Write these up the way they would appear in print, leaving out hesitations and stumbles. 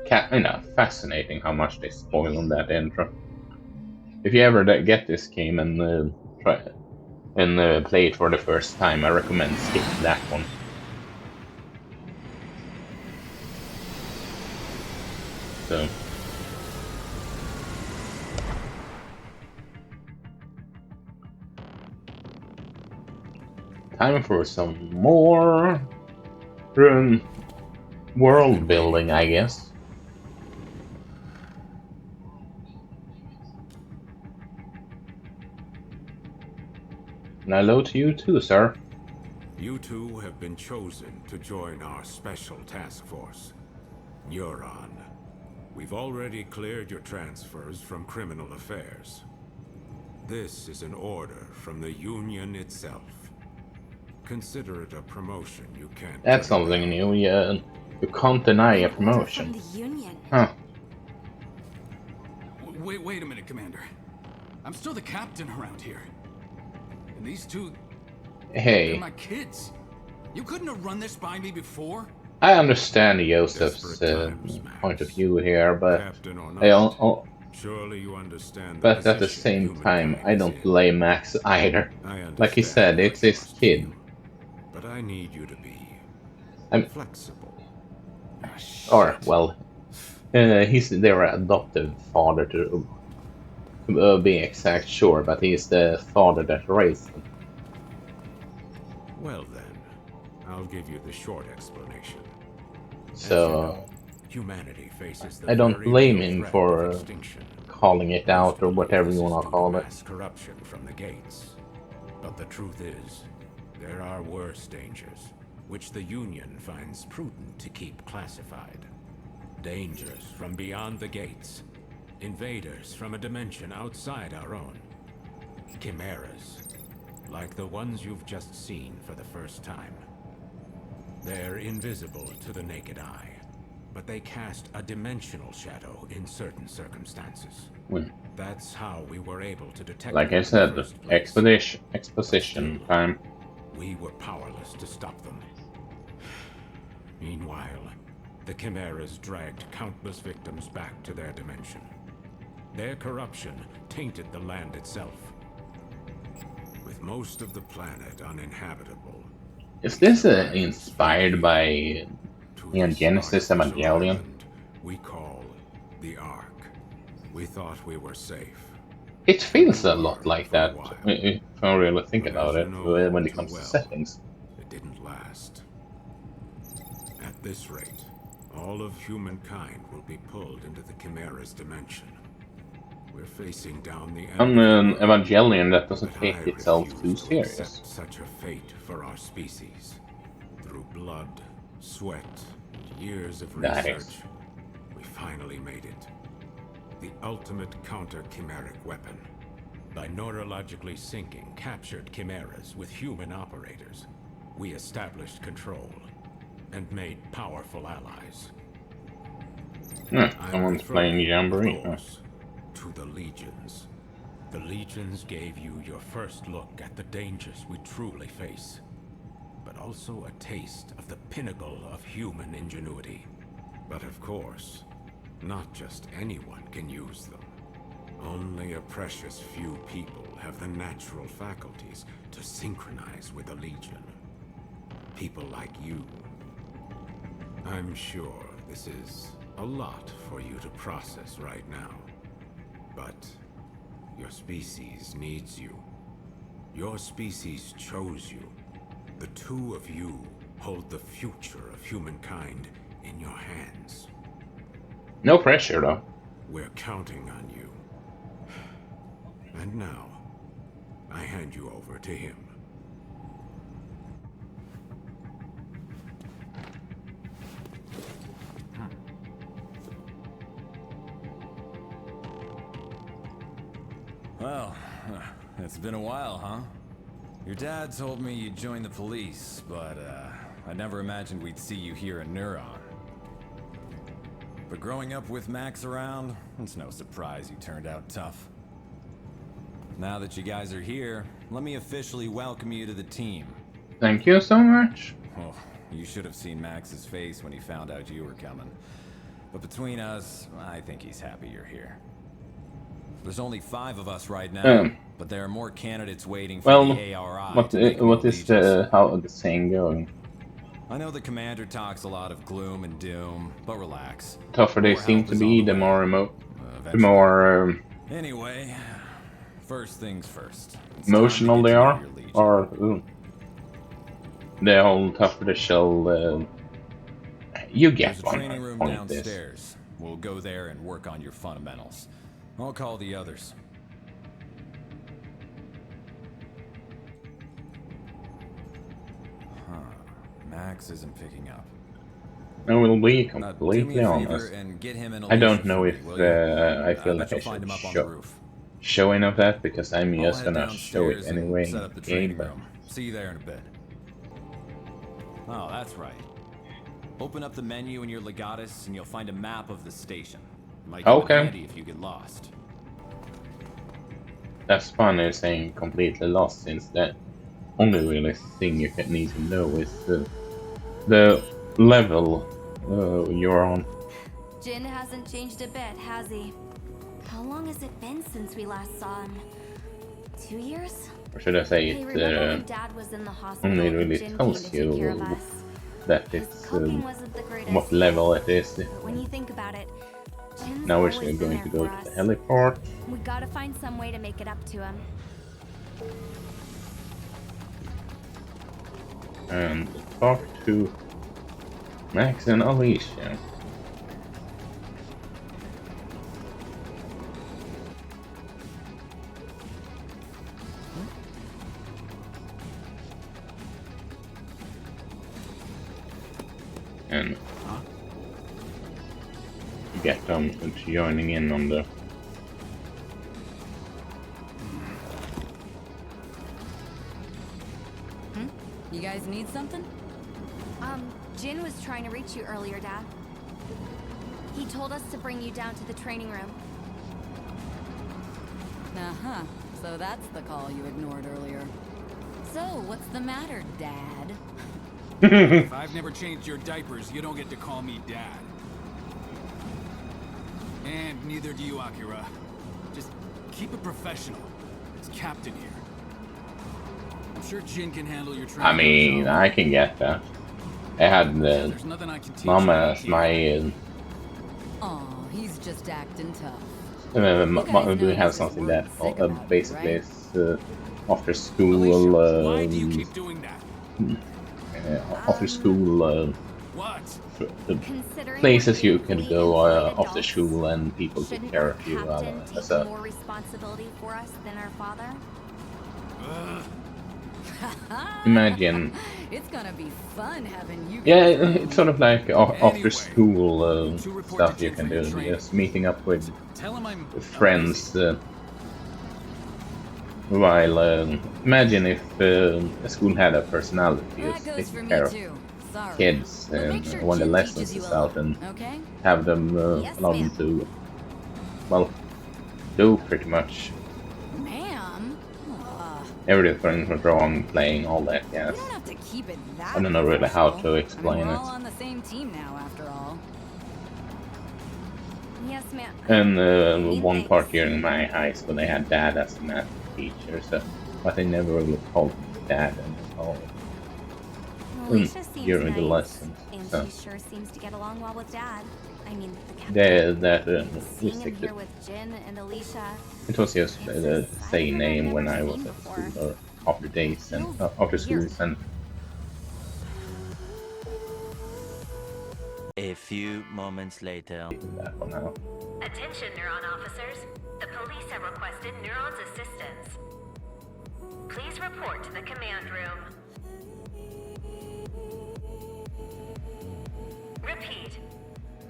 fascinating how much they spoil on that intro. If you ever get this game and try and play it for the first time, I recommend skip that one. So. Time for some more world building, I guess. And hello to you too, sir. You two have been chosen to join our special task force, Neuron. We've already cleared your transfers from criminal affairs. This is an order from the Union itself. Consider it a promotion you can't. That's something new, yeah. You can't deny a promotion. From the Union. Huh. Wait a minute, Commander. I'm still the captain around here. And these two... Hey. They're my kids. You couldn't have run this by me before? I understand Joseph's point of view here, but surely you understand. But at the same time, I don't blame Max either. Like he said, it's his kid. But I need you to be flexible. Or, well, he's their adoptive father to be exact, sure, but he's the father that raised them. Well then, I'll give you the short explanation. So, humanity faces the I don't blame him for calling it out or whatever you want to call it. Corruption from the gates. But the truth is, there are worse dangers, which the Union finds prudent to keep classified. Dangers from beyond the gates. Invaders from a dimension outside our own. Chimeras, like the ones you've just seen for the first time. They're invisible to the naked eye, but they cast a dimensional shadow in certain circumstances. That's how we were able to detect. Like I said, exposition time. We were powerless to stop them. Meanwhile, the Chimeras dragged countless victims back to their dimension. Their corruption tainted the land itself. With most of the planet uninhabitable. Is this inspired by Genesis Evangelion? We call the Ark. We thought we were safe. It feels a lot like that, if I really think about it, when it comes to settings. It didn't last. At this rate, all of humankind will be pulled into the Chimera's dimension. We're facing down the end. An Evangelion that doesn't take itself too serious. Such a fate for our species. Through blood, sweat, and years of research, we finally made it. The ultimate counter-chimeric weapon. By neurologically syncing captured chimeras with human operators, we established control and made powerful allies. Someone's playing Jamboree. To the Legions. The Legions gave you your first look at the dangers we truly face, but also a taste of the pinnacle of human ingenuity. But of course, not just anyone can use them. Only a precious few people have the natural faculties to synchronize with the Legion. People like you. I'm sure this is a lot for you to process right now. But your species needs you. Your species chose you. The two of you hold the future of humankind in your hands. No pressure, though. We're counting on you. And now, I hand you over to him. Well, it's been a while, huh? Your dad told me you'd join the police, but I never imagined we'd see you here in Neuron. But growing up with Max around, it's no surprise you turned out tough. Now that you guys are here, let me officially welcome you to the team. Thank you so much. Oh, you should have seen Max's face when he found out you were coming. But between us, I think he's happy you're here. There's only 5 of us right now, but there are more candidates waiting for well, the ARI what to make what is allegiance. how the saying going? I know the commander talks a lot of gloom and doom, but relax. Tougher they More seem help to is be, on the way. more the Eventually. more Anyway, first things first. It's emotional time to they get to know are, your legion. or the whole tougher the shell. You get There's a one training room on this. downstairs. We'll go there and work on your fundamentals. I'll call the others. Huh. Max isn't picking up. I will be Do me completely a favor honest. and get him in I don't Alicia know for if me, will you? I feel bet like I you'll find should him up on the roof. show any of that because I'm I'll just head gonna show it downstairs anyway and set in up the the game. training But room. See you there in a bit. Oh, that's right. Open up the menu in your Legatus and you'll find a map of the station. Might come in okay, handy if you get lost. that's funny saying completely lost since that only really thing you need to know is the level you're on. Jin hasn't changed a bit, has he? How long has it been since we last saw him? 2 years? Or should I say Hey, it remember when Dad was in the hospital only and really Jin came tells to take care of you us? that His it's cooking wasn't the greatest. what level it is. But when you think about it, Jin's Now we're always been going there to go for to the us. heliport. We gotta find some way to make it up to him. And talk to Max and Alicia. And get them to joining in on the You guys need something? Jin was trying to reach you earlier, Dad. He told us to bring you down to the training room. Uh-huh. So that's the call you ignored earlier. So, what's the matter, Dad? If I've never changed your diapers, you don't get to call me Dad. And neither do you, Akira. Just keep it professional. It's Captain here. I'm sure Jin can handle your training. I mean, I can get that. I had There's nothing I can teach Mama you as my Aw, he's just acting tough. we have something that Sick about it, basically right? is after school Why do you keep doing that? after school What? Considering places we're you being can fully go employed after adults, school and people take shouldn't care our of you captain as take a more responsibility for us than our father? imagine. It's gonna be fun having you Yeah, guys around. it's sort of like after Anyway, school to report stuff to you Jin can for your do. training. Just meeting up with Tell him I'm friends. While imagine if a school had a personality, That just goes for taking me care of too. Sorry. kids But and make sure when the Jin lessons teaches you is a out lot, and okay? have them Yes, allow them ma'am. to, well, do pretty much Ma'am? everything from drawing, playing, all that. You Yes, don't have to keep it that I don't know really how to professional. explain I mean, we're it. all on the same team now, after all. Yes, ma'am. And one thanks. part during my high school, they had Dad as a math teacher, so but they never really called him Dad at all. Alicia seems during the nice, lessons, and so. she sure seems to get along well with Dad. I mean, the captain. That Seeing him music, here with Jin and Alicia. it was just It's the a side of same him I've name when never I was seen at before. school or after days and Feels after schools weird. and A few moments later. that one now. Attention, Neuron officers. The police have requested Neuron's assistance. Please report to the command room. Repeat.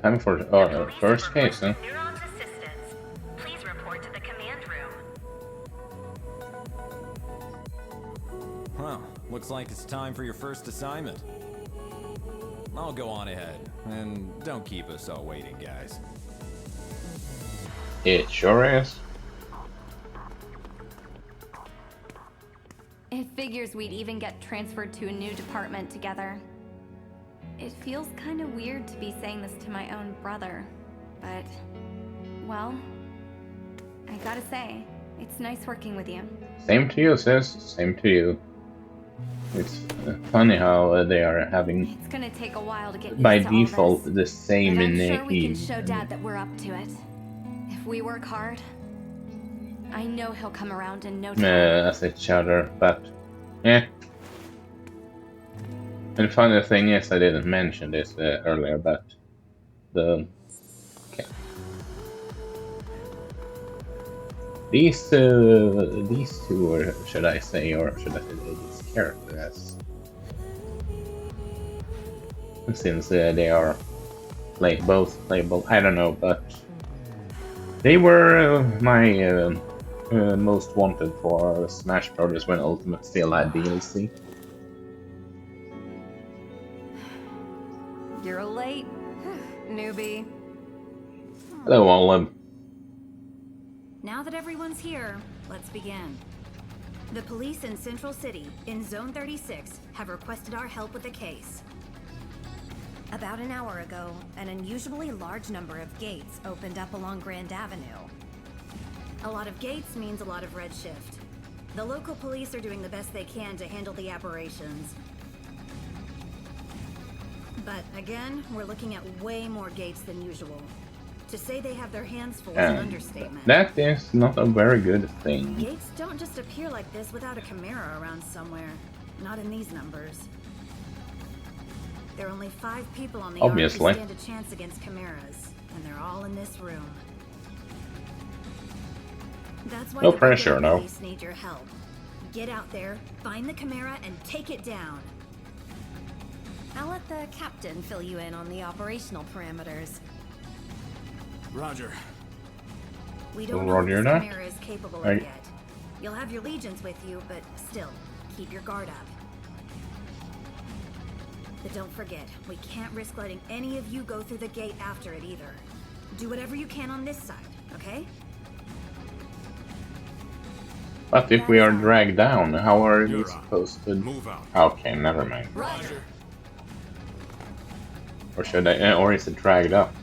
Time for The our police first have case, huh? requested Neuron's assistance. Please report to the command room. Well, looks like it's time for your first assignment. I'll go on ahead, and don't keep us all waiting, guys. It sure is. It figures we'd even get transferred to a new department together. It feels kind of weird to be saying this to my own brother. but, well, I gotta say, it's nice working with you. Same to you, sis. Same to you. It's funny how they are having, It's gonna take a while to get by used to all default, this, the same but I'm in sure we can show Dad that we're up to it. If we work hard, I know he'll come around in no time. as each other, but yeah. And the funny thing is, I didn't mention this earlier, but the these two, or should I say, these characters, since they are both playable, I don't know, but they were my most wanted for Smash Brothers when Ultimate still had DLC. You're late, newbie. Hello, Olive. Now that everyone's here, let's begin. The police in Central City, in Zone 36, have requested our help with a case. About an hour ago, an unusually large number of gates opened up along Grand Avenue. A lot of gates means a lot of redshift. The local police are doing the best they can to handle the aberrations. But again, we're looking at way more gates than usual. To say they have their hands full is an understatement. That is not a very good thing. Gates don't just appear like this without a Chimera around somewhere. Not in these numbers. There are only 5 people on the army who stand a chance against Chimeras, and they're all in this room. That's why no the pressure, no. Police need your help. Get out there, find the Chimera, and take it down. I'll let the captain fill you in on the operational parameters. Roger. We don't know what this Chimera is capable of yet. You'll have your legions with you, but still, keep your guard up. But don't forget, we can't risk letting any of you go through the gate after it either. Do whatever you can on this side, okay? But if we are dragged down, how are we supposed to... Move out. Okay, never mind. Roger. Or should I... or is it dragged up?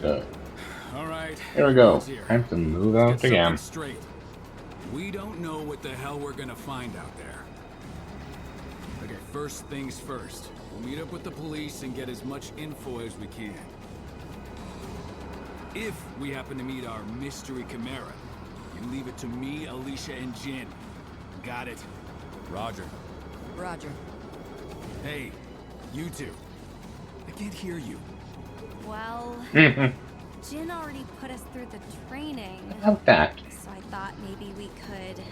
So... Alright. Here we go. Time to move out again. Straight. We don't know what the hell we're gonna find out there. Okay, first things first. We'll meet up with the police and get as much info as we can. If we happen to meet our mystery Chimera, you leave it to me, Alicia, and Jin. Got it? Roger. Roger. Hey, you two. I can't hear you. Well, Jin already put us through the training. About that. So I thought maybe we could...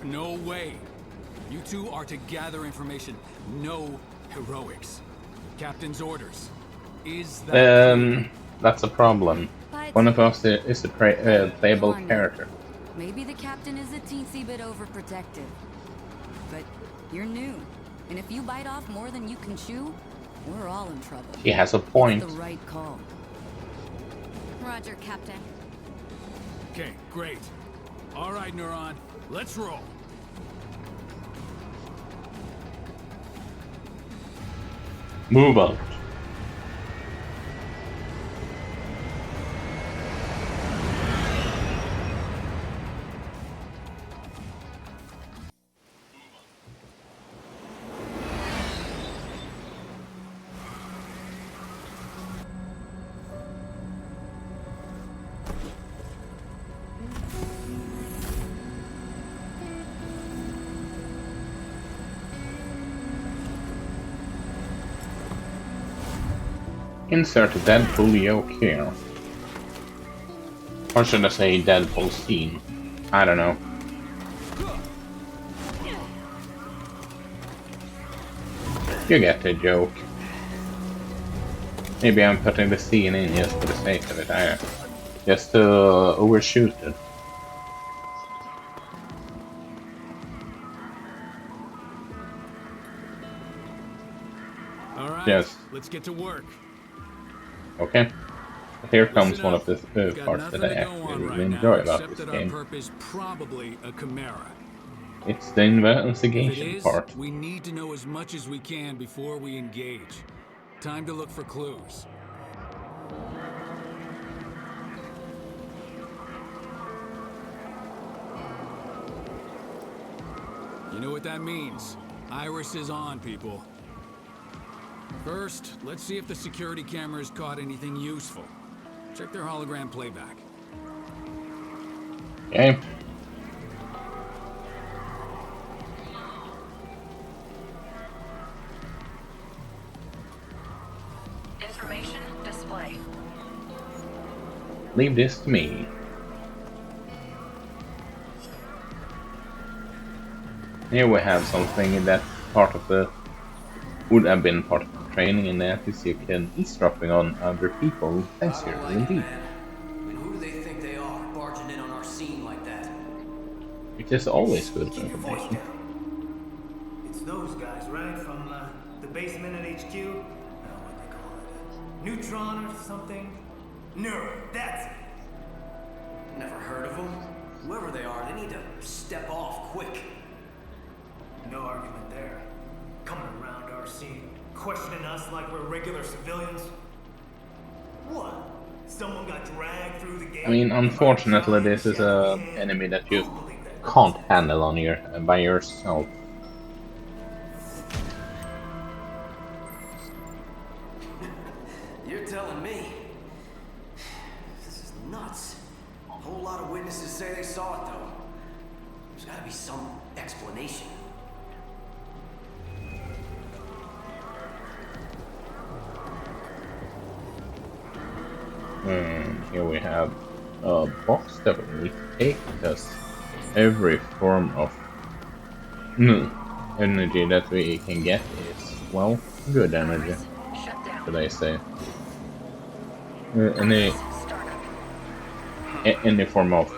No way. You two are to gather information. No heroics. Captain's orders. Is that... That's a problem. But One of us is a playable character. Maybe the captain is a teensy bit overprotective. But you're new. And if you bite off more than you can chew, we're all in trouble. He has a point. It's the right call. Roger, Captain. Okay, great. All right, Neuron. Let's roll. Move out. Insert Deadpool yoke here. Or should I say Deadpool scene? I don't know. You get the joke. Maybe I'm putting the scene in just for the sake of it. Just to overshoot it. All right. Yes. Let's get to work. Okay. Here comes one of the parts that I actually really enjoy about this game. Our purpose probably a Chimera. It's the If it investigation is, part. we need to know as much as we can before we engage. Time to look for clues. You know what that means? Iris is on, people. First, let's see if the security cameras caught anything useful. Check their hologram playback. Okay. Information display. Leave this to me. Here we have something that part of the would have been part of the training, and that is you can eavesdropping on other people. Thanks here, indeed. I mean, who do they think they are, barging in on our scene like that? Which is always good Keep your voice information. down. It's those guys, right? From the basement at HQ? What they call it? Neutron or something? Neuron, that's it. Never heard of them? Whoever they are, they need to step off quick. No argument there. Coming around our scene, questioning us like we're regular civilians. What? Someone got dragged through the gate? I mean, unfortunately, this is an enemy that you can't handle on your by yourself. You're telling me? This is nuts. A whole lot of witnesses say they saw it, though. There's gotta be some explanation. Here we have a box that will take us every form of energy that we can get is, well, good energy, should I say. Any form of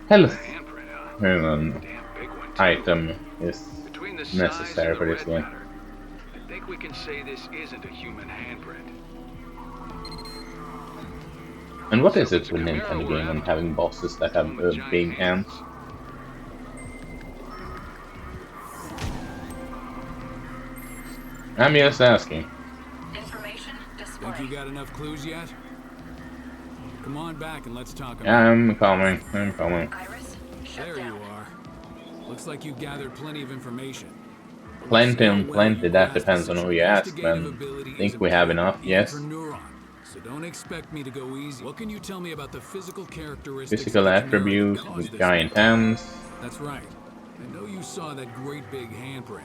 health item is necessary for this game. I think we can say this isn't a human handprint. And what is it with Nintendo game and having bosses that have big hands? I'm just asking. Information display. Think you got enough clues yet? Come on back and let's talk about I'm coming. Iris, shut There down. you are. Looks like you've gathered plenty of information. Plenty and plenty, that depends on who you ask, man. Think we have enough? Yes. For Neuron, so don't expect me to go easy. What can you tell me about the physical characteristics? Physical of the Chimera attributes, that caused this? giant hands. That's right. I know you saw that great big handprint.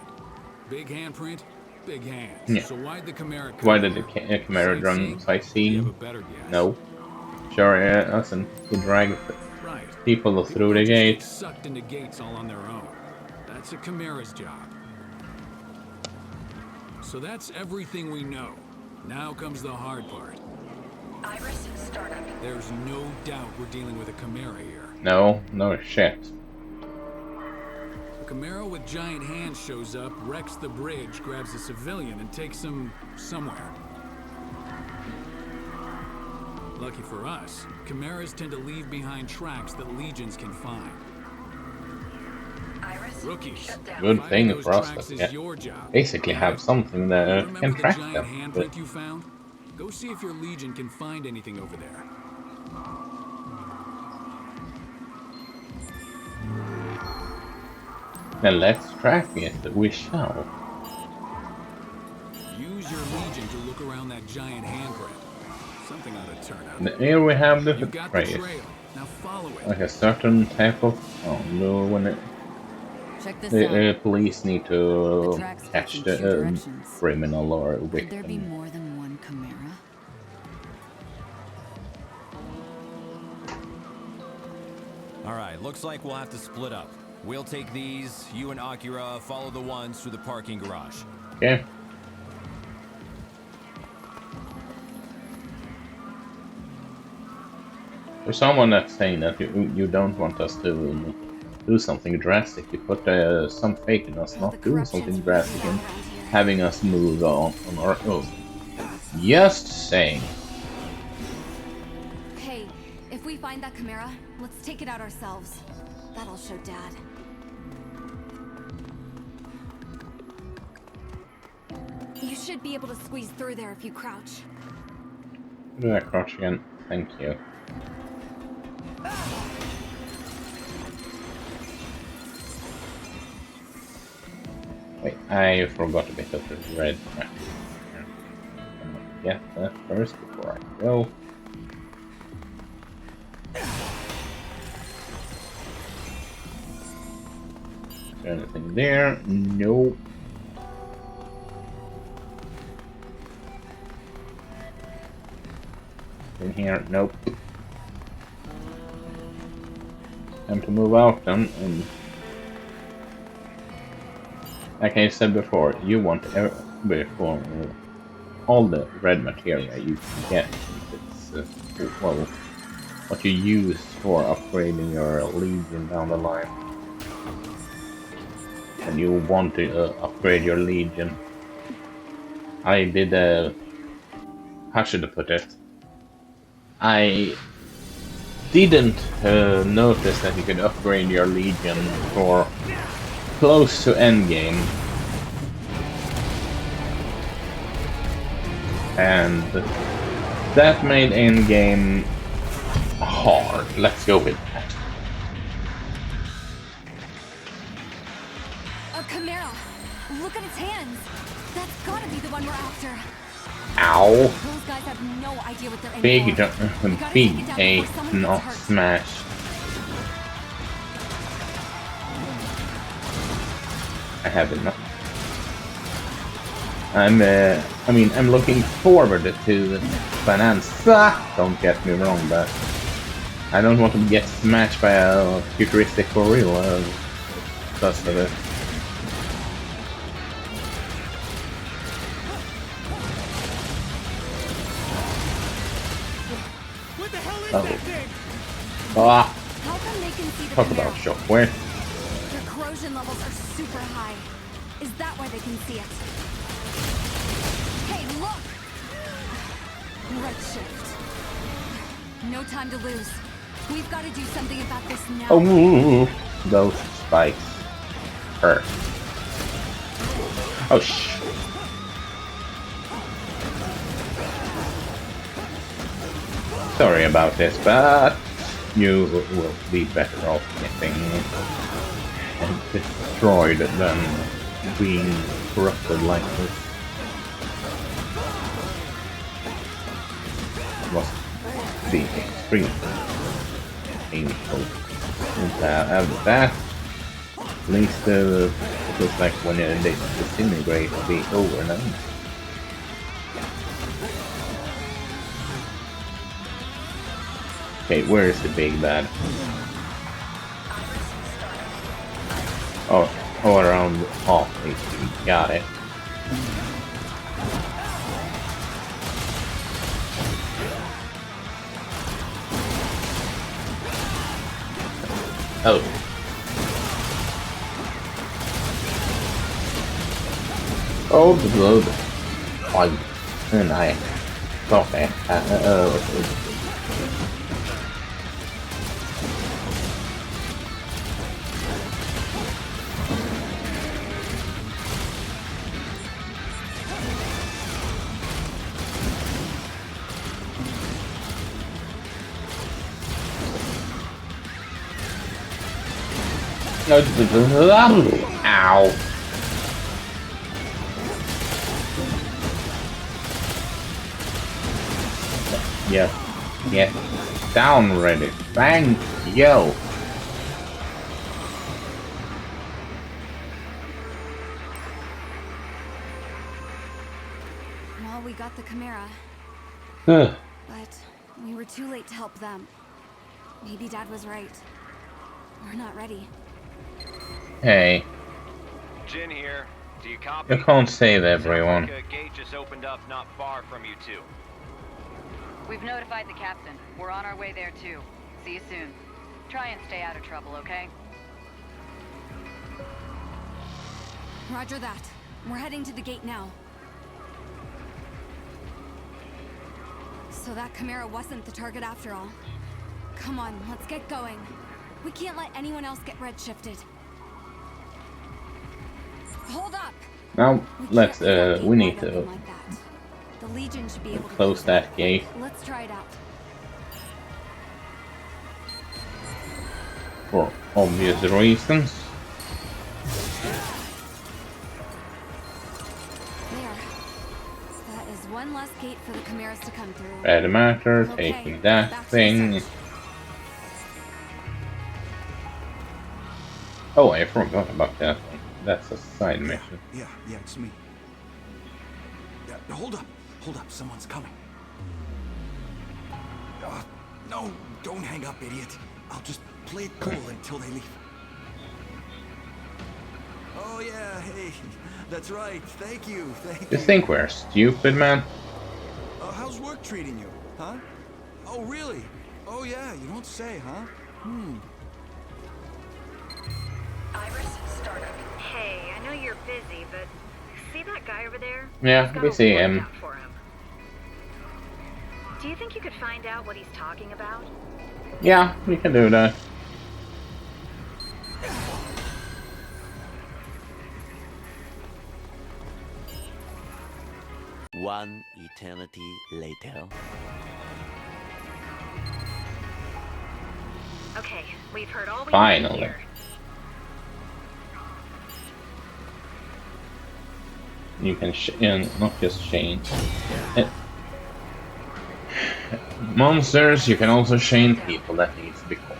Big handprint, big hands. Yeah. So why'd the Chimera come Why did the here? Chimera run Do you have a sightseeing? better guess? No. Sure, yeah, doesn't. He dragged Right. people through the don't just get gate. Sucked into gates all on their own. That's a Chimera's job. So that's everything we know. Now comes the hard part. Iris, startup. There's no doubt we're dealing with a Chimera here. No shit. A Chimera with giant hands shows up, wrecks the bridge, grabs a civilian, and takes him somewhere. Lucky for us, Chimeras tend to leave behind tracks that legions can find. Iris, Rookies. shut down. Good Finding thing those for us tracks that is yeah, your job. basically have something that Remember can the track giant them. handprint you found? Go see if your legion can find anything over there. Then let's track it. We shall. Use your legion to look around that giant handprint. Something ought to turn up. And here we have the You've got the trace. trail. Now follow it. Like a certain type of. Oh no, when Check this the out. police need The to tracks take catch in the two directions. criminal or Could there be victim. more than one Chimera? Alright, looks like we'll have to split up. We'll take these, you and Akira follow the ones through the parking garage. Okay. For someone that's saying that you don't want us to do something drastic, you put some faith in us not doing something drastic and having us move on our own. Just saying. Hey, if we find that Chimera, let's take it out ourselves. That'll show Dad. should be able to squeeze through there if you crouch. Do that crouch again. Thank you. Wait, I forgot a bit of the red material. I'm gonna get that first before I go. Is there anything there? Nope. In here? Nope. Time to move out then, and like I said before, you want before all the red material you can get. It's well, what you use for upgrading your Legion down the line. And you want to upgrade your Legion. I did how should I put it? I didn't notice that you could upgrade your Legion for close to endgame. And that made endgame hard. Let's go with that. A Chimera! Look at its hands! That's gotta be the one we're after. Ow! Those guys have no idea what they're in Big for. big A, not smash. I have enough. I'm looking forward to Bonanza. Don't get me wrong, but I don't want to get smashed by a futuristic for real. Because of it. What the hell is Oh. that thing? Ah! How come they can see the Talk Chimera? about shockwave. Their corrosion levels are super high. Is that why they can see it? Hey, look! Redshift. No time to lose. We've got to do something about this now. Oh, those spikes hurt. Oh sh. Sorry about this, but you will be better off getting destroyed than being corrupted like this. It must be extremely painful. And after that, at least it looks like when they disintegrate, it'll be over now. Okay, where is the big bad? Oh, all around off HP. Got it. Oh. Oh, the blood. And I. Okay. Ow. Yeah. Yeah. Down ready. Thank you. Well, we got the Chimera. Huh. But we were too late to help them. Maybe Dad was right. We're not ready. Hey. Jin here. Do you copy? You can't save everyone. Sounds like a gate just opened up not far from you two. We've notified the captain. We're on our way there too. See you soon. Try and stay out of trouble, okay? Roger that. We're heading to the gate now. So that Chimera wasn't the target after all. Come on, let's get going. We can't let anyone else get redshifted. Hold up! Now let's we need to Like that. The Legion should be able to close that gate. Let's try it out. For obvious reasons. There. That is one less gate for the Chimeras to come through. Red matter, Okay, taking that back to thing. research. Oh, I forgot about that one. That's a side mission. Yeah, it's me. Yeah, hold up, someone's coming. No, don't hang up, idiot. I'll just play it cool until they leave. Oh yeah, hey, that's right. Thank you. You think we're stupid, man? How's work treating you, huh? Oh really? Oh yeah, you don't say, huh? Iris, startup. Hey, I know you're busy, but see that guy over there? Yeah, He's got we a see warrant him. out for him. Do you think you could find out what he's talking about? Yeah, we can do that. One eternity later. Okay, we've heard all we Finally. need here. You can not just chain. Monsters, you can also chain people that needs to be caught.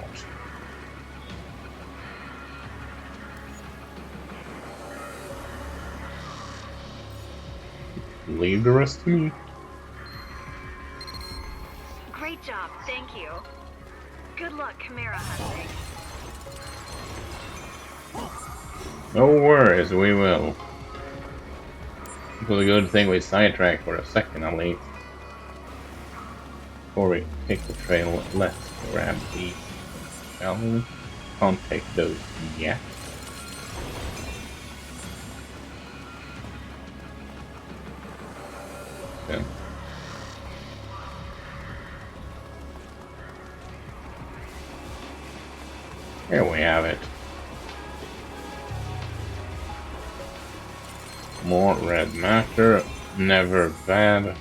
Leave the rest to me. Great job, thank you. Good luck, Chimera hunting. No worries, we will. It was a good thing we sidetracked for a second at least. Before we take the trail, let's grab these. Shall we? Can't take those yet. Okay. Here we have it. More red matter, never bad.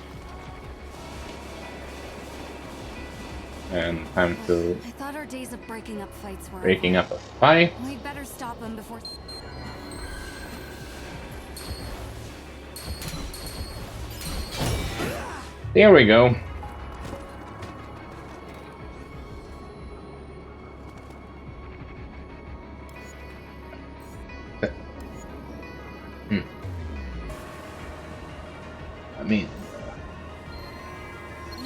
And time to I thought our days of breaking up fights were breaking over. up a fight. We'd better stop them before. There we go. I mean,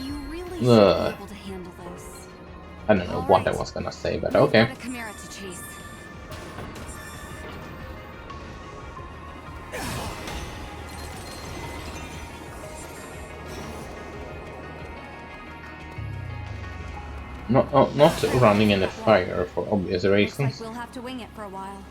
You really should be able to handle this. I don't know what I was gonna say, but okay. We've got a Chimera to chase. Not running in the fire for obvious Looks reasons. like we'll have to wing it for a while.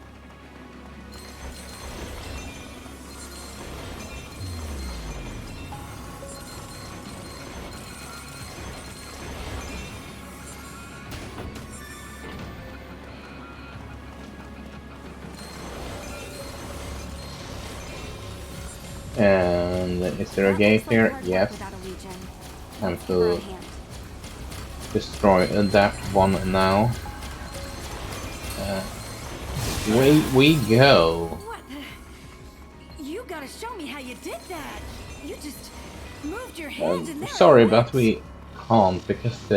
And is there a gate here? Yes. Without a Legion. Time Give her a to hand. destroy that one now. Away we go. What? You gotta show me how you did that. You just moved your hand and there it Sorry, went. but we can't because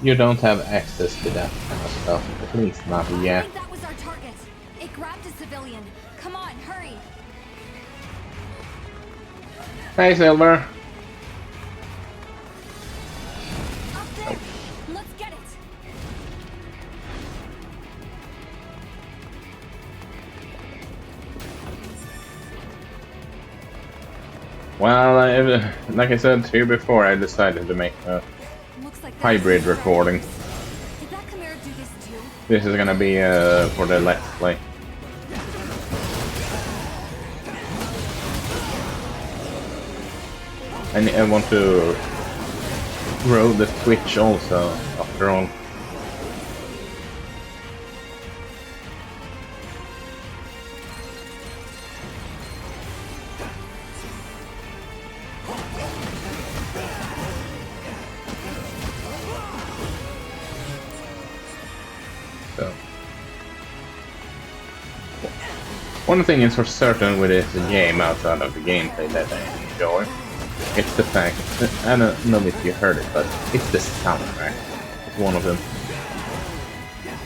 you don't have access to that kind of stuff. At least not I yet. think that was our target. It grabbed a civilian. Come on, hurry. Hey, Silver. Up there. Let's get it. Well, like I said to you before, I decided to make a Looks like hybrid recording. Did that Chimera do this too? This is gonna be for the Let's Play. And I want to grow the Twitch also, after all. One thing is for certain with this game outside of the gameplay that I enjoy, it's the fact, I don't know if you heard it, but it's the soundtrack. It's one of them.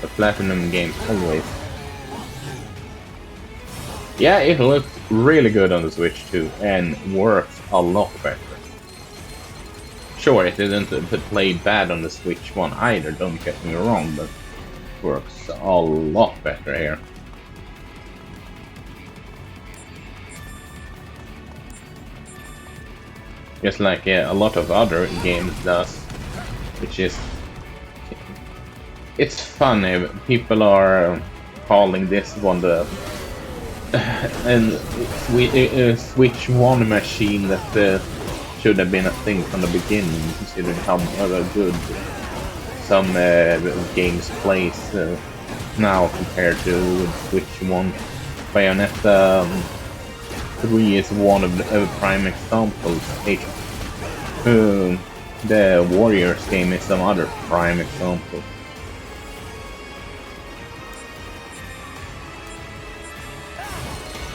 The Platinum games always. Yeah, it looks really good on the Switch too, and works a lot better. Sure, it didn't play bad on the Switch one either, don't get me wrong, but works a lot better here. Just like a lot of other games does, which is... It's funny, people are calling this one the... and Switch 1 machine that should have been a thing from the beginning, considering how good some games plays now compared to Switch 1. Bayonetta 3 is one of the prime examples. The Warriors game is some other prime example.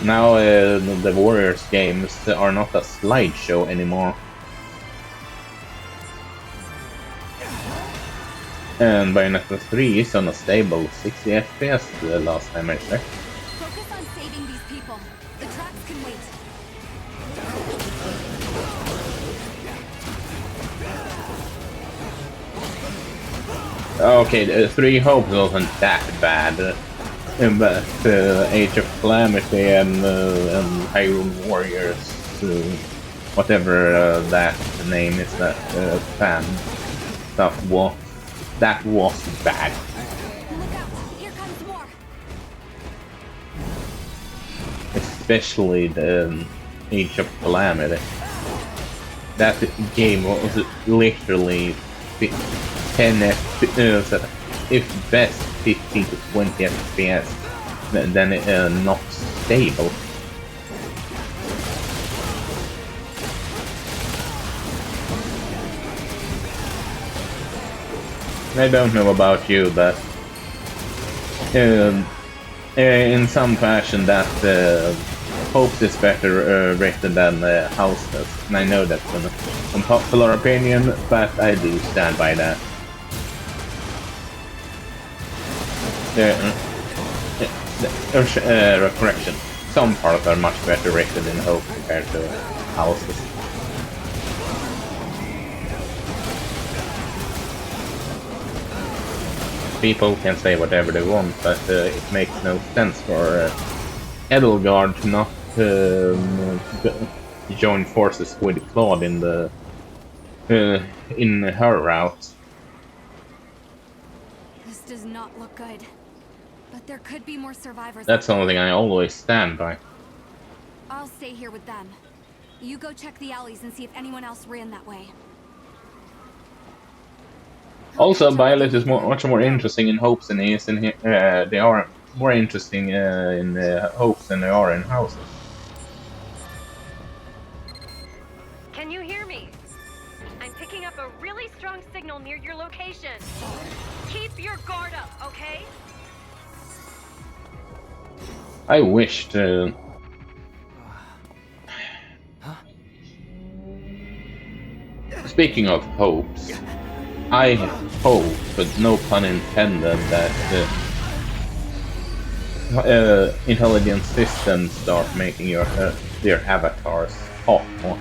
Now the Warriors games are not a slideshow anymore. And Bayonetta 3 is on a stable 60 FPS the last time I checked. Focus on saving these people. The tracks can wait. Okay, 3 Hopes wasn't that bad. But Age of Calamity and Hyrule Warriors, whatever that name is, that fan stuff was, that was bad. Look out! Here comes more. Especially the Age of Calamity. That game was literally 10 if best 15 to 20 FPS, then not stable. I don't know about you, but in some fashion that Hopes is better rated than Houses, and I know that's an unpopular opinion, but I do stand by that. Correction. Some parts are much better rated in Hope compared to Houses. People can say whatever they want, but it makes no sense for Edelgard to not join forces with Claude in the in her route. This does not look good. But there could be more survivors. That's something I always stand by. I'll stay here with them. You go check the alleys and see if anyone else ran that way. Also, Violet is much more interesting in Hopes than he is in here. They are more interesting in Hopes than they are in Houses. Can you hear me? I'm picking up a really strong signal near your location. Keep your guard up, okay? I wish to... Speaking of hopes, I hope, but no pun intended, that intelligent systems start making their avatars talk more.